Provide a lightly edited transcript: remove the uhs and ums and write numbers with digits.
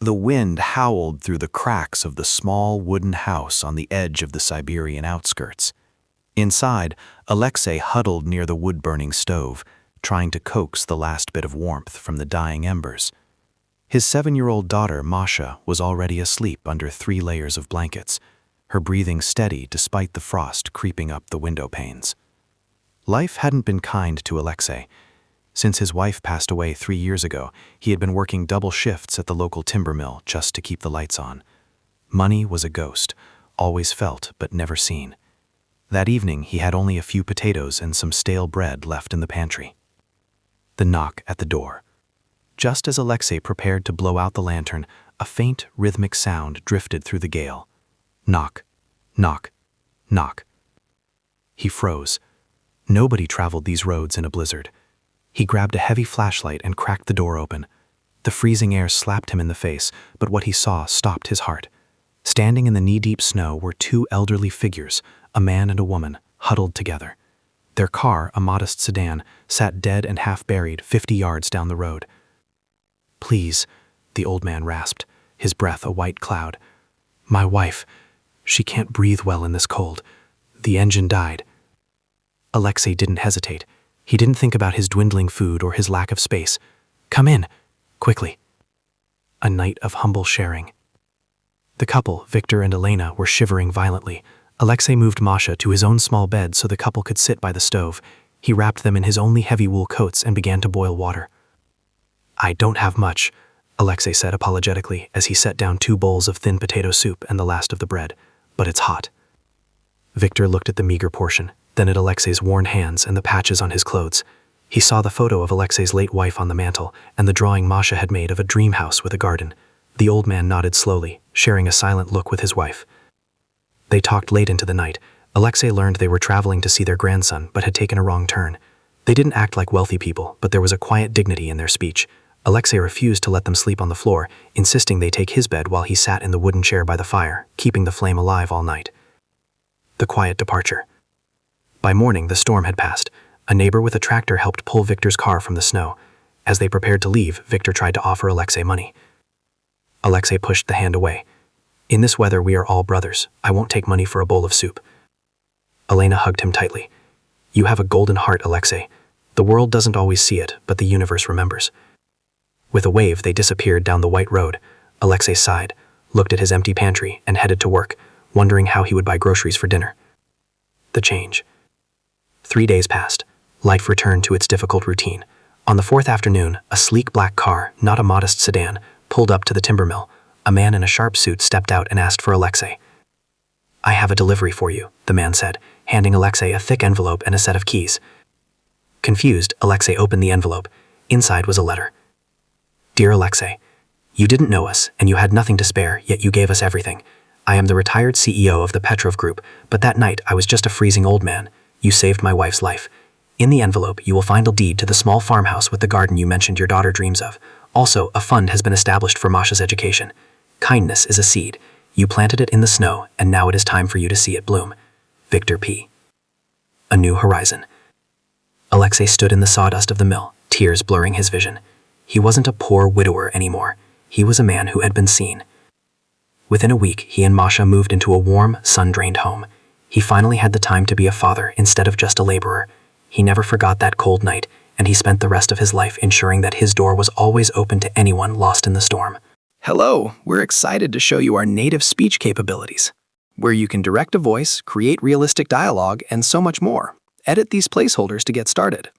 The wind howled through the cracks of the small wooden house on the edge of the Siberian outskirts. Inside, Alexei huddled near the wood-burning stove, trying to coax the last bit of warmth from the dying embers. His 7-year-old daughter, Masha, was already asleep under 3 layers of blankets, her breathing steady despite the frost creeping up the window panes. Life hadn't been kind to Alexei. Since his wife passed away 3 years ago, he had been working double shifts at the local timber mill just to keep the lights on. Money was a ghost, always felt but never seen. That evening, he had only a few potatoes and some stale bread left in the pantry. The knock at the door. Just as Alexei prepared to blow out the lantern, a faint, rhythmic sound drifted through the gale. Knock, knock, knock. He froze. Nobody traveled these roads in a blizzard. He grabbed a heavy flashlight and cracked the door open. The freezing air slapped him in the face, but what he saw stopped his heart. Standing in the knee-deep snow were 2 elderly figures, a man and a woman, huddled together. Their car, a modest sedan, sat dead and half-buried 50 yards down the road. "Please," the old man rasped, his breath a white cloud. "My wife. She can't breathe well in this cold. The engine died." Alexei didn't hesitate. He didn't think about his dwindling food or his lack of space. "Come in, quickly." A night of humble sharing. The couple, Victor and Elena, were shivering violently. Alexei moved Masha to his own small bed so the couple could sit by the stove. He wrapped them in his only heavy wool coats and began to boil water. "I don't have much," Alexei said apologetically as he set down 2 bowls of thin potato soup and the last of the bread. "But it's hot." Victor looked at the meager portion, then at Alexei's worn hands and the patches on his clothes. He saw the photo of Alexei's late wife on the mantel and the drawing Masha had made of a dream house with a garden. The old man nodded slowly, sharing a silent look with his wife. They talked late into the night. Alexei learned they were traveling to see their grandson but had taken a wrong turn. They didn't act like wealthy people, but there was a quiet dignity in their speech. Alexei refused to let them sleep on the floor, insisting they take his bed while he sat in the wooden chair by the fire, keeping the flame alive all night. The quiet departure. By morning, the storm had passed. A neighbor with a tractor helped pull Victor's car from the snow. As they prepared to leave, Victor tried to offer Alexei money. Alexei pushed the hand away. "In this weather, we are all brothers. I won't take money for a bowl of soup." Elena hugged him tightly. "You have a golden heart, Alexei. The world doesn't always see it, but the universe remembers." With a wave, they disappeared down the white road. Alexei sighed, looked at his empty pantry, and headed to work, wondering how he would buy groceries for dinner. The change. 3 days passed. Life returned to its difficult routine. On the 4th afternoon, a sleek black car, not a modest sedan, pulled up to the timber mill. A man in a sharp suit stepped out and asked for Alexei. "I have a delivery for you," the man said, handing Alexei a thick envelope and a set of keys. Confused, Alexei opened the envelope. Inside was a letter. "Dear Alexei, you didn't know us, and you had nothing to spare, yet you gave us everything. I am the retired CEO of the Petrov Group, but that night I was just a freezing old man. You saved my wife's life. In the envelope, you will find a deed to the small farmhouse with the garden you mentioned your daughter dreams of. Also, a fund has been established for Masha's education. Kindness is a seed. You planted it in the snow, and now it is time for you to see it bloom. Victor P." A new horizon. Alexei stood in the sawdust of the mill, tears blurring his vision. He wasn't a poor widower anymore. He was a man who had been seen. Within a week, he and Masha moved into a warm, sun-drained home. He finally had the time to be a father instead of just a laborer. He never forgot that cold night, and he spent the rest of his life ensuring that his door was always open to anyone lost in the storm. Hello, we're excited to show you our native speech capabilities, where you can direct a voice, create realistic dialogue, and so much more. Edit these placeholders to get started.